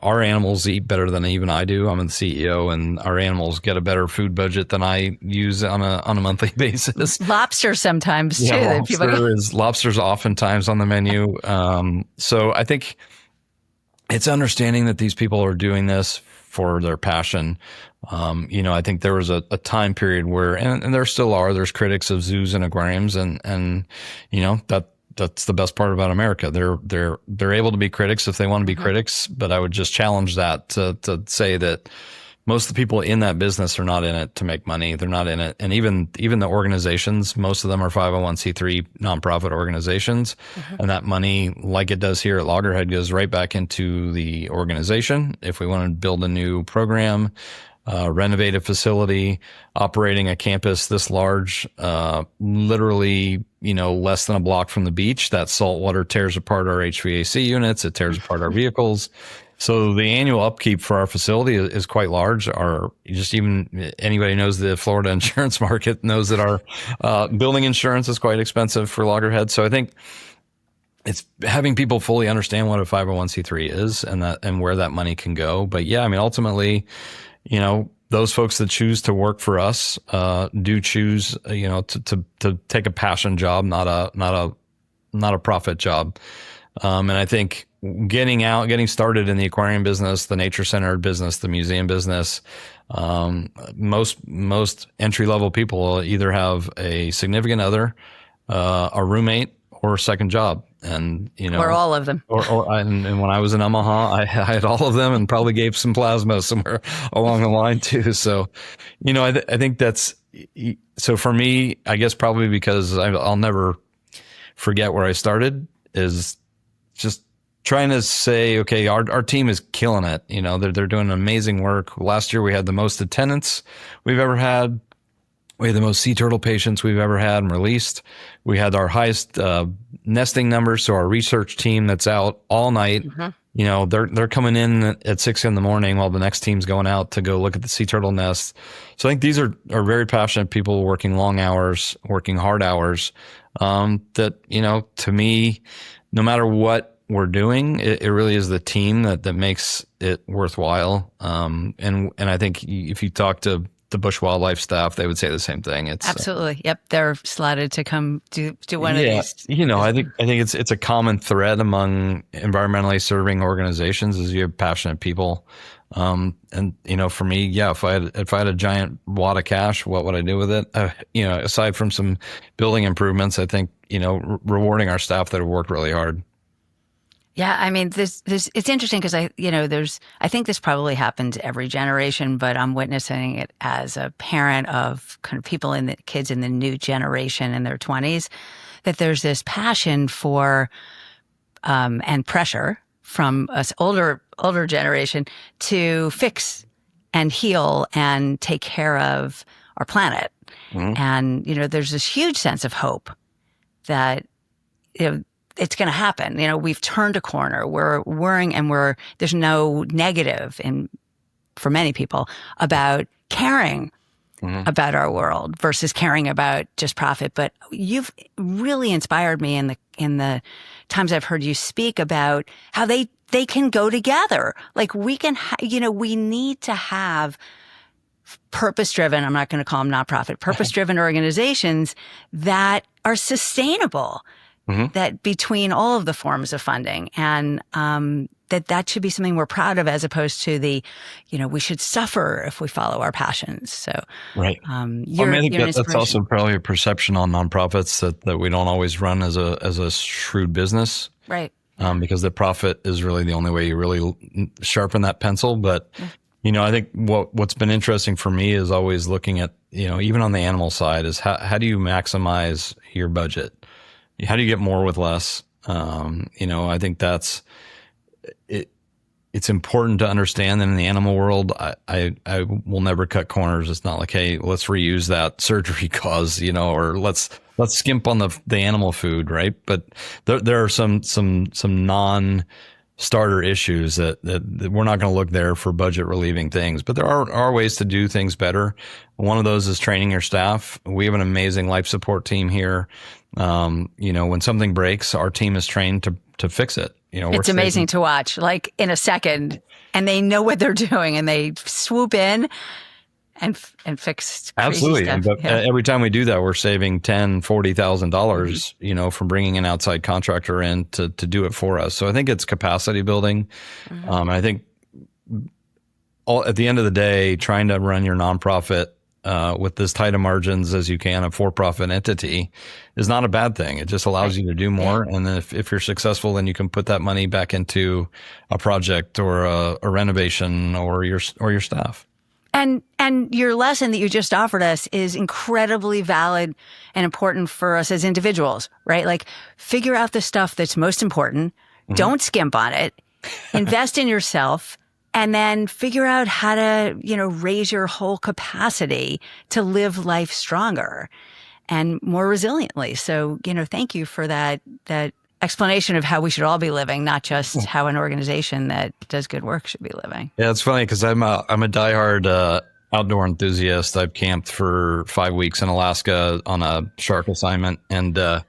our animals eat better than even I do. I'm the CEO, and our animals get a better food budget than I use on a monthly basis. Lobster sometimes too. Yeah, that lobster's oftentimes on the menu. So I think it's understanding that these people are doing this for their passion. I think there was a time period where, and there still are, there's critics of zoos and aquariums, and that's the best part about America. They're able to be critics if they want to be critics, but I would just challenge that to say that most of the people in that business are not in it to make money. They're not in it. And even the organizations, most of them are 501c3 nonprofit organizations. And that money, like it does here at Loggerhead, goes right back into the organization. If we want to build a new program, renovate a facility, operating a campus this large, literally, less than a block from the beach, that salt water tears apart our HVAC units. It tears apart our vehicles. So the annual upkeep for our facility is quite large. Anybody knows the Florida insurance market knows that our building insurance is quite expensive for Loggerhead. So I think it's having people fully understand what a 501c3 is and where that money can go. But yeah, I mean, ultimately, those folks that choose to work for us do choose, to take a passion job, not a profit job. And I think getting started in the aquarium business, the nature center business, the museum business, most entry level people either have a significant other, a roommate, or a second job. And, or all of them. And when I was in Omaha, I had all of them and probably gave some plasma somewhere along the line too. So, I think that's, so for me, I guess probably because I'll never forget where I started, is just trying to say, okay, our team is killing it. They're doing amazing work. Last year we had the most attendance we've ever had. We had the most sea turtle patients we've ever had and released. We had our highest nesting numbers. So our research team that's out all night, they're coming in at 6 a.m. while the next team's going out to go look at the sea turtle nests. So I think these are very passionate people working long hours, working hard hours. That, to me, no matter what we're doing, it really is the team that makes it worthwhile. And I think if you talk to the bush wildlife staff, they would say the same thing. It's absolutely. Yep. They're slotted to come do one of these. I think it's a common thread among environmentally serving organizations is you have passionate people. And for me, yeah, if I had a giant wad of cash, what would I do with it? Aside from some building improvements, I think, rewarding our staff that have worked really hard. Yeah, I mean, this it's interesting because I think this probably happens every generation, but I'm witnessing it as a parent of kind of kids in the new generation in their 20s, that there's this passion for and pressure from us older generation to fix and heal and take care of our planet. Mm-hmm. And there's this huge sense of hope that it's going to happen. We've turned a corner. We're worrying, and there's no negative for many people about caring about our world versus caring about just profit. But you've really inspired me in the times I've heard you speak about how they can go together. Like we can, we need to have purpose-driven, I'm not going to call them nonprofit, purpose-driven organizations that are sustainable. Mm-hmm. That between all of the forms of funding, and that should be something we're proud of, as opposed to we should suffer if we follow our passions. So, right. I think that's also probably a perception on nonprofits that we don't always run as a shrewd business, right? Because the profit is really the only way you really sharpen that pencil. But I think what's been interesting for me is always looking at even on the animal side is how do you maximize your budget? How do you get more with less? I think that's it. It's important to understand that in the animal world, I will never cut corners. It's not like, hey, let's reuse that surgery cause, or let's skimp on the animal food, right? But there are some starter issues that we're not going to look there for budget relieving things, but there are ways to do things better. One of those is training your staff. We have an amazing life support team here. When something breaks, our team is trained to fix it. It's amazing to watch, like in a second, and they know what they're doing and they swoop in and fix crazy absolutely stuff. But every time we do that, we're saving $10,000-$40,000 from bringing an outside contractor in to do it for us. So I think it's capacity building. And I think at the end of the day, trying to run your nonprofit with as tight of margins as you can, a for-profit entity, is not a bad thing. It just allows you to do more. And then if you're successful, then you can put that money back into a project or a renovation or your staff. And your lesson that you just offered us is incredibly valid and important for us as individuals, right? Like, figure out the stuff that's most important. Don't skimp on it. Invest in yourself. And then figure out how to, raise your whole capacity to live life stronger and more resiliently. So, thank you for that explanation of how we should all be living, not just how an organization that does good work should be living. Yeah, it's funny because I'm a diehard outdoor enthusiast. I've camped for 5 weeks in Alaska on a shark assignment, and I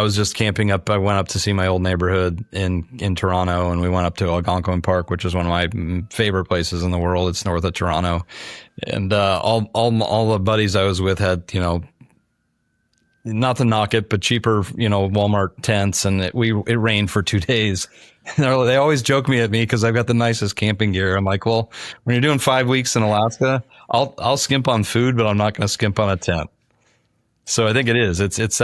was just camping up. I went up to see my old neighborhood in Toronto, and we went up to Algonquin Park, which is one of my favorite places in the world. It's north of Toronto, and all the buddies I was with had not to knock it, but cheaper Walmart tents, and it rained for 2 days. They always joke at me because I've got the nicest camping gear. I'm like, well, when you're doing 5 weeks in Alaska, I'll skimp on food, but I'm not going to skimp on a tent. So I think it is. It's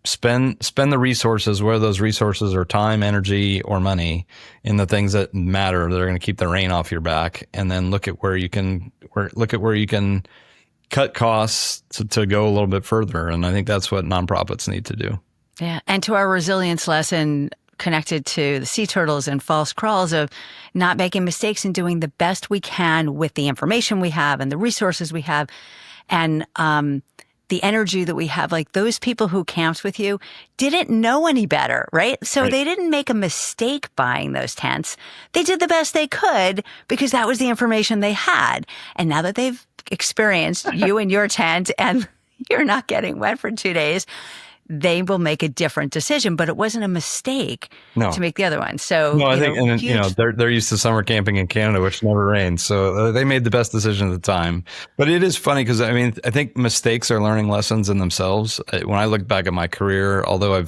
spend the resources, whether those resources are time, energy, or money, in the things that matter, that are going to keep the rain off your back, and then look at where you can cut costs to go a little bit further. And I think that's what nonprofits need to do. Yeah. And to our resilience lesson connected to the sea turtles and false crawls, of not making mistakes and doing the best we can with the information we have and the resources we have, and the energy that we have. Like, those people who camped with you didn't know any better, right? So they didn't make a mistake buying those tents. They did the best they could because that was the information they had. And now that they've experienced you and your tent and you're not getting wet for 2 days, they will make a different decision. But it wasn't a mistake to make the other one. So I think, they're used to summer camping in Canada, which never rains. So they made the best decision at the time. But it is funny because I think mistakes are learning lessons in themselves. When I look back at my career, although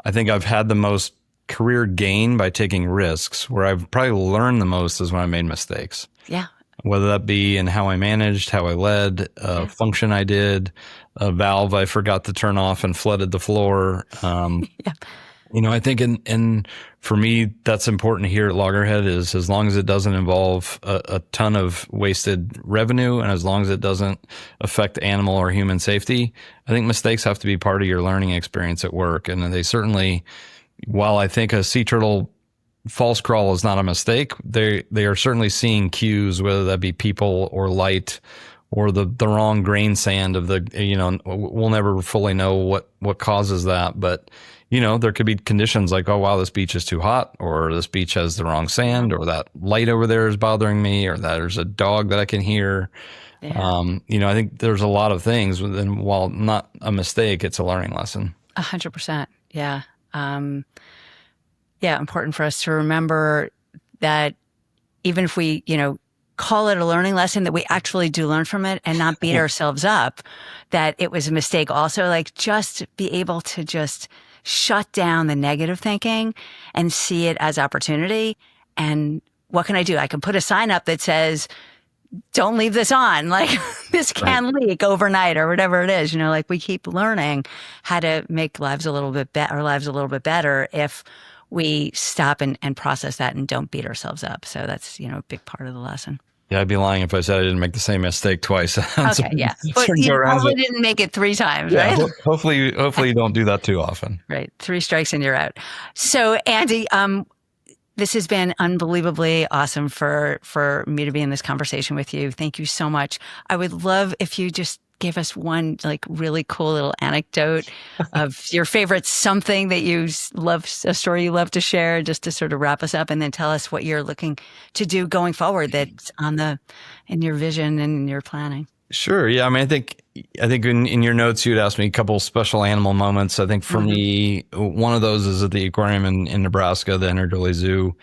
I think I've had the most career gain by taking risks, where I've probably learned the most is when I made mistakes. Yeah. Whether that be in how I managed, how I led, function I did, a valve I forgot to turn off and flooded the floor. I think for me, that's important here at Loggerhead, is as long as it doesn't involve a ton of wasted revenue, and as long as it doesn't affect animal or human safety, I think mistakes have to be part of your learning experience at work. And they certainly, while I think a sea turtle false crawl is not a mistake, they are certainly seeing cues, whether that be people or light or the wrong grain sand of we'll never fully know what causes that. But, there could be conditions like, oh, wow, this beach is too hot, or this beach has the wrong sand, or that light over there is bothering me, or that there's a dog that I can hear. Yeah. I think there's a lot of things, and while not a mistake, it's a learning lesson. 100%. Yeah. Important for us to remember that even if we, call it a learning lesson, that we actually do learn from it and not beat ourselves up, that it was a mistake also. Like, just be able to just shut down the negative thinking and see it as opportunity. And what can I do? I can put a sign up that says, don't leave this on. Like, this can leak overnight, or whatever it is. Like, we keep learning how to make our lives a little bit better if we stop and process that and don't beat ourselves up. So that's, a big part of the lesson. Yeah, I'd be lying if I said I didn't make the same mistake twice. Okay, yeah. But you probably didn't make it 3 times, right? Yeah, hopefully you don't do that too often. Right. 3 strikes and you're out. So, Andy, this has been unbelievably awesome for me to be in this conversation with you. Thank you so much. I would love if you just give us one like really cool little anecdote of your favorite something that you love, a story you love to share, just to sort of wrap us up, and then tell us what you're looking to do going forward that's in your vision and in your planning. Sure. Yeah. I mean, I think in your notes, you'd asked me a couple special animal moments. I think for me, one of those is at the aquarium in Nebraska, the Henry Zoo.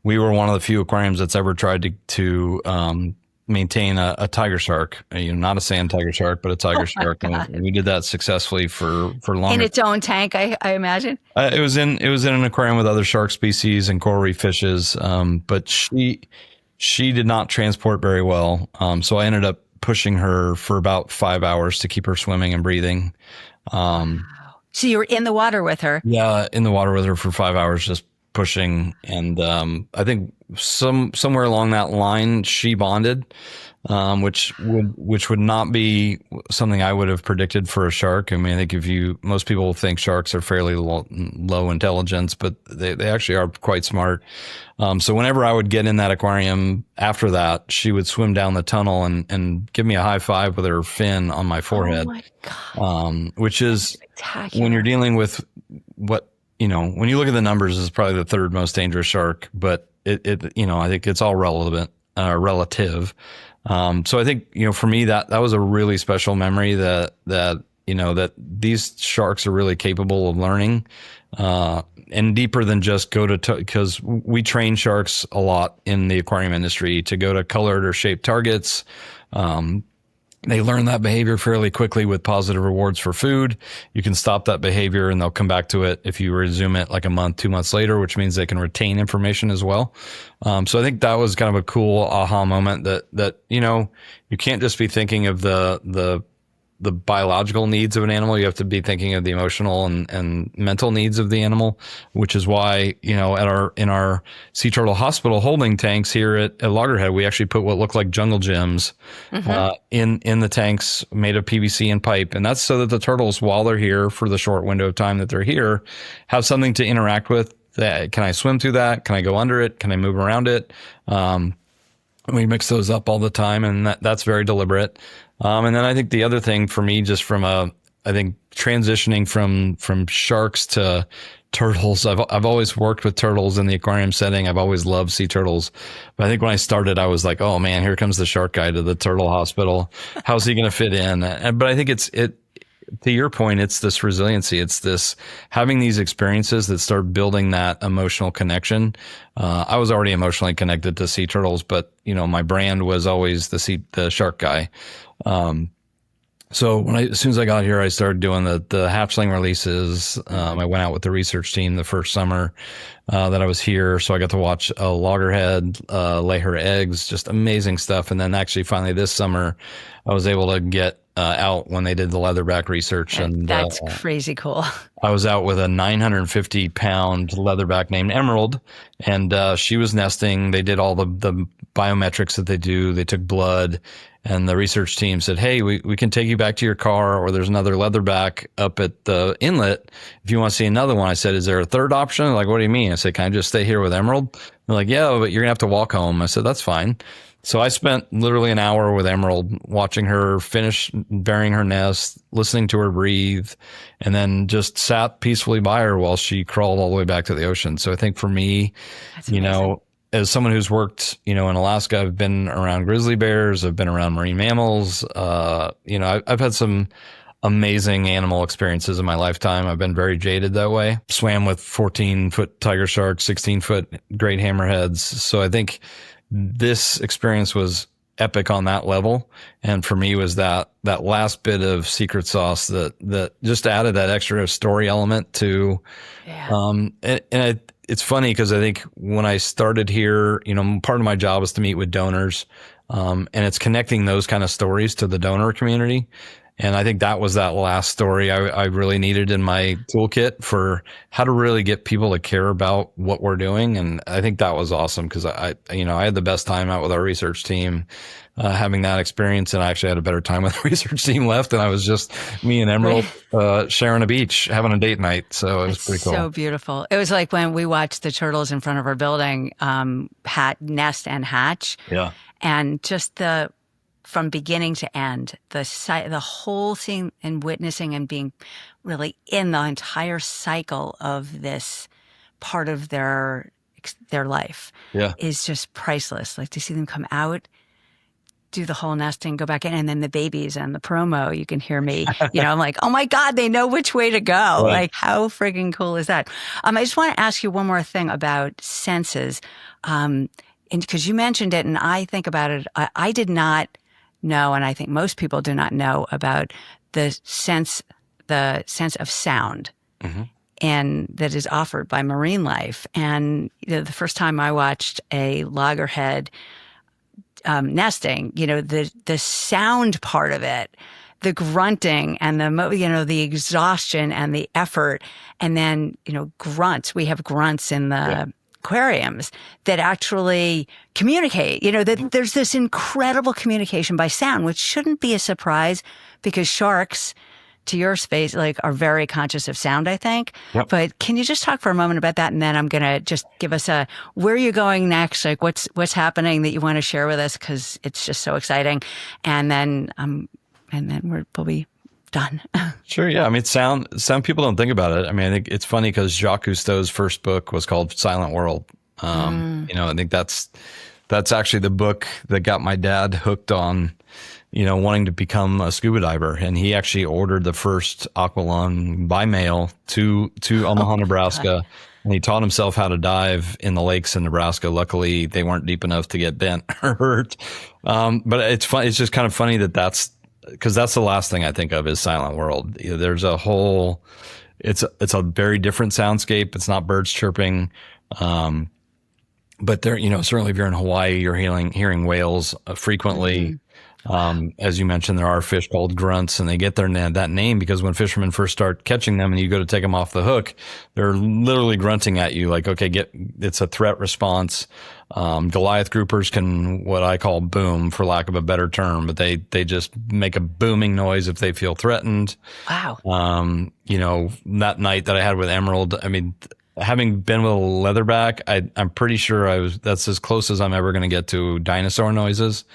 We were one of the few aquariums that's ever tried to maintain a tiger shark, not a sand tiger shark, but a tiger shark. And we did that successfly for longer. In its own tank, I imagine. It was in an aquarium with other shark species and coral reef fishes. But she did not transport very well. So I ended up pushing her for about 5 hours to keep her swimming and breathing. So you were in the water with her? Yeah, in the water with her for 5 hours, just pushing. And I think somewhere along that line, she bonded, which would not be something I would have predicted for a shark. I mean, I think most people think sharks are fairly low intelligence, but they actually are quite smart. So whenever I would get in that aquarium after that, she would swim down the tunnel and give me a high five with her fin on my forehead. Oh my God. Which is, when you're dealing with when you look at the numbers, is probably the third most dangerous shark, but I think it's all relative. So I think, for me, that was a really special memory that these sharks are really capable of learning, and deeper than just because we train sharks a lot in the aquarium industry to go to colored or shaped targets. They learn that behavior fairly quickly with positive rewards for food. You can stop that behavior and they'll come back to it if you resume it like a month, 2 months later, which means they can retain information as well. So I think that was kind of a cool aha moment that you can't just be thinking of the biological needs of an animal. You have to be thinking of the emotional and mental needs of the animal, which is why, in our sea turtle hospital holding tanks here at Loggerhead, we actually put what look like jungle gyms, in the tanks made of PVC and pipe. And that's so that the turtles, while they're here for the short window of time that they're here, have something to interact with. Can I swim through that? Can I go under it? Can I move around it? We mix those up all the time, and that's very deliberate. And then I think the other thing for me, just from transitioning from sharks to turtles, I've always worked with turtles in the aquarium setting. I've always loved sea turtles. But I think when I started, I was like, oh man, here comes the shark guy to the turtle hospital. How's he going to fit in? But I think to your point, it's this resiliency. It's this having these experiences that start building that emotional connection. I was already emotionally connected to sea turtles, but my brand was always the shark guy. So as soon as I got here, I started doing the hatchling releases. I went out with the research team the first summer that I was here. So I got to watch a loggerhead lay her eggs, just amazing stuff. And then actually finally this summer, I was able to get out when they did the leatherback research. And that's crazy cool. I was out with a 950-pound leatherback named Emerald, and she was nesting. They did all the biometrics that they do. They took blood, and the research team said, hey, we can take you back to your car, or there's another leatherback up at the inlet if you want to see another one. I said, is there a third option? They're like, what do you mean? I said, can I just stay here with Emerald? They're like, yeah, but you're going to have to walk home. I said, that's fine. So I spent literally an hour with Emerald watching her finish burying her nest, listening to her breathe, and then just sat peacefully by her while she crawled all the way back to the ocean. So I think for me, as someone who's worked, in Alaska, I've been around grizzly bears, I've been around marine mammals. I've had some amazing animal experiences in my lifetime. I've been very jaded that way. Swam with 14-foot tiger sharks, 16-foot great hammerheads. So I think this experience was epic on that level. And for me was that last bit of secret sauce that just added that extra story element to, it's funny because I think when I started here, part of my job is to meet with donors, and it's connecting those kind of stories to the donor community. And I think that was that last story I really needed in my toolkit for how to really get people to care about what we're doing. And I think that was awesome because I had the best time out with our research team, having that experience. And I actually had a better time with the research team left. And I was just me and Emerald, sharing a beach, having a date night. So it was pretty cool. So beautiful. It was like when we watched the turtles in front of our building, nest and hatch. Yeah. And just the from beginning to end, the whole thing, and witnessing and being really in the entire cycle of this part of their life Yeah. is just priceless. Like to see them come out, do the whole nesting, go back in, and then the babies and the promo, you can hear me, I'm like, oh my God, they know which way to go. Right. Like how friggin' cool is that? I just want to ask you one more thing about senses. And because you mentioned it and I think about it, I did not know, and I think most people do not know about the sense of sound. Mm-hmm. And that is offered by marine life. And the first time I watched a loggerhead nesting, the sound part of it, the grunting and the exhaustion and the effort, and then grunts. We have grunts in the aquariums that actually communicate. That there's this incredible communication by sound, which shouldn't be a surprise because sharks, to your space, are very conscious of sound, I think. Yep. But can you just talk for a moment about that? And then I'm going to just give us where you're going next, like what's happening that you want to share with us, because it's just so exciting. And then we'll be done. Sure. Yeah. I mean, sound people don't think about it. I mean, I think it's funny because Jacques Cousteau's first book was called Silent World. I think that's actually the book that got my dad hooked on, wanting to become a scuba diver. And he actually ordered the first aqualung by mail to Omaha, Nebraska. And he taught himself how to dive in the lakes in Nebraska. Luckily, they weren't deep enough to get bent or hurt. But it's fun. It's just kind of funny that's because that's the last thing I think of is Silent World. There's a whole, it's a very different soundscape. It's not birds chirping. But there, certainly if you're in Hawaii, you're hearing whales frequently. Mm-hmm. As you mentioned, there are fish called grunts, and they get that name because when fishermen first start catching them and you go to take them off the hook, they're literally grunting at you like, okay, it's a threat response. Goliath groupers can, what I call boom for lack of a better term, but they just make a booming noise if they feel threatened. Wow. That night that I had with Emerald, I mean, having been with a leatherback, I'm pretty sure that's as close as I'm ever going to get to dinosaur noises.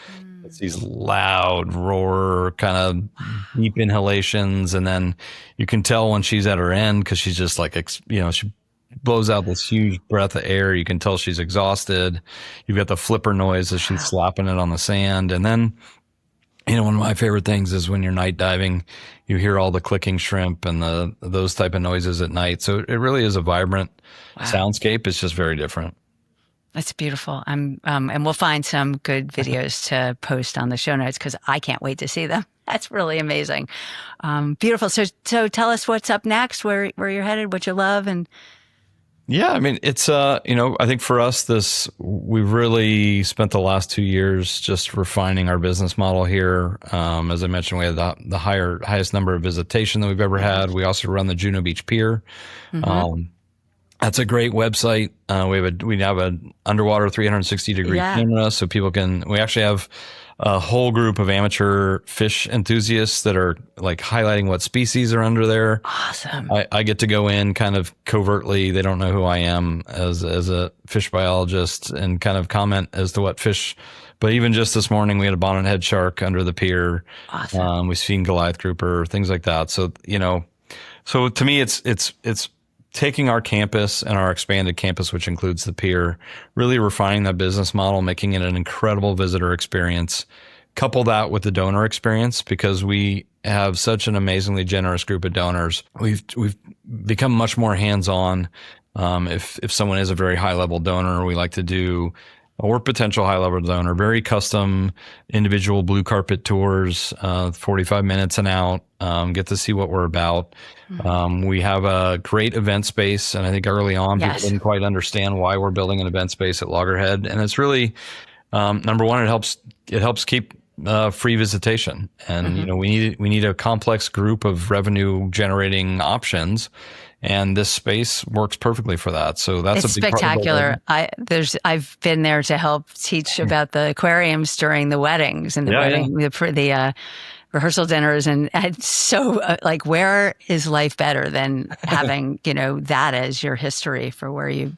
It's these loud roar, kind of deep inhalations. And then you can tell when she's at her end because she's just like, she blows out this huge breath of air. You can tell she's exhausted. You've got the flipper noise as she's slapping it on the sand. And then, one of my favorite things is when you're night diving, you hear all the clicking shrimp and those type of noises at night. So it really is a vibrant soundscape. It's just very different. That's beautiful. And we'll find some good videos to post on the show notes because I can't wait to see them. That's really amazing. Beautiful. So tell us what's up next, where you're headed, what you love, and. Yeah, I mean, it's, I think for us, we've really spent the last 2 years just refining our business model here. As I mentioned, we had the highest number of visitation that we've ever had. We also run the Juno Beach Pier. Mm-hmm. That's a great website. We have an underwater 360 degree camera, so we actually have a whole group of amateur fish enthusiasts that are like highlighting what species are under there. Awesome. I get to go in kind of covertly. They don't know who I am as a fish biologist and kind of comment as to what fish. But even just this morning, we had a bonnethead shark under the pier. Awesome. We've seen Goliath grouper, things like that. So, so to me, it's taking our campus and our expanded campus, which includes the pier, really refining that business model, making it an incredible visitor experience. Couple that with the donor experience, because we have such an amazingly generous group of donors. We've become much more hands-on. If someone is a very high-level donor, we like to do, or potential high-level donor, very custom individual blue carpet tours, 45 minutes and out, get to see what we're about. We have a great event space, and I think early on people didn't quite understand why we're building an event space at Loggerhead. And it's really, number one, it helps keep free visitation. And we need a complex group of revenue generating options. And this space works perfectly for that. So that's it's a big spectacular. I've been there to help teach about the aquariums during the weddings and the rehearsal dinners, and it's so where is life better than having that as your history for where you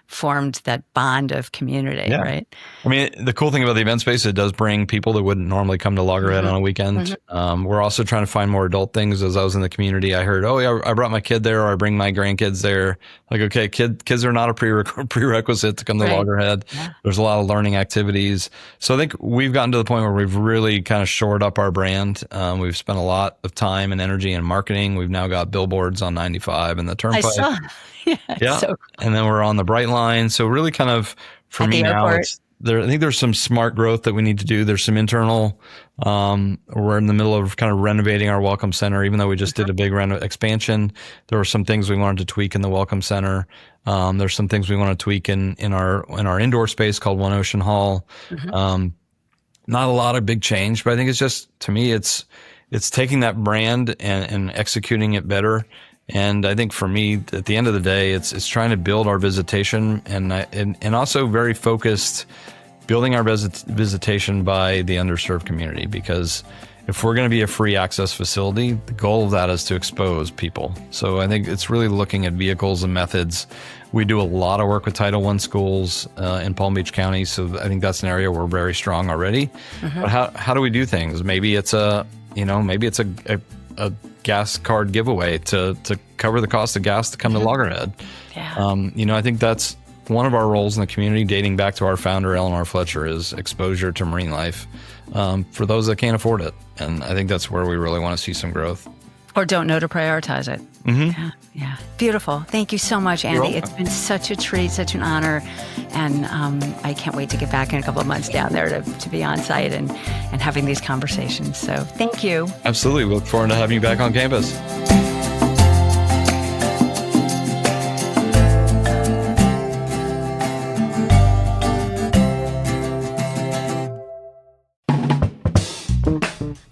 formed that bond of community, Yeah. right? I mean, the cool thing about the event space, it does bring people that wouldn't normally come to Loggerhead on a weekend. We're also trying to find more adult things. As I was in the community, I heard, oh yeah, I brought my kid there, or I bring my grandkids there. Like, okay, kids are not a prerequisite to come to Loggerhead. Yeah. There's a lot of learning activities. So I think we've gotten to the point where we've really kind of shored up our brand. We've spent a lot of time and energy in marketing. We've now got billboards on 95 and the Turnpike. I saw. Yeah. So cool. And then we're on the Bright Line. So really kind of, for me now, it's there. I think there's some smart growth that we need to do. There's some internal, we're in the middle of kind of renovating our Welcome Center. Even though we just did a big expansion, there were some things we wanted to tweak in the Welcome Center. There's some things we want to tweak in our indoor space called One Ocean Hall. Not a lot of big change, but I think it's just, to me, it's taking that brand and executing it better. And I think for me, at the end of the day, it's trying to build our visitation and also very focused, building our visitation by the underserved community. Because if we're going to be a free access facility, the goal of that is to expose people. So I think it's really looking at vehicles and methods. We do a lot of work with Title I schools in Palm Beach County. So I think that's an area where we're very strong already. But how do we do things? Maybe it's a gas card giveaway to cover the cost of gas to come to Loggerhead. I think that's one of our roles in the community, dating back to our founder, Eleanor Fletcher, is exposure to marine life for those that can't afford it. And I think that's where we really want to see some growth. Or don't know to prioritize it. Yeah. Beautiful. Thank you so much, Andy. It's been such a treat, such an honor. And I can't wait to get back in a couple of months down there to be on site and having these conversations. So thank you. Absolutely. We look forward to having you back on campus.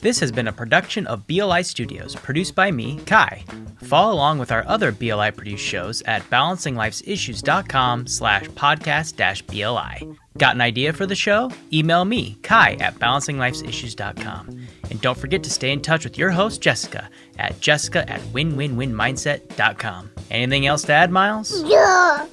This has been a production of BLI Studios, produced by me, Kai. Follow along with our other BLI produced shows at balancinglifesissues.com/podcast-BLI. Got an idea for the show? Email me, Kai, at balancinglifesissues.com. And don't forget to stay in touch with your host, Jessica, at jessica@winwinwinmindset.com. Anything else to add, Miles? Yeah.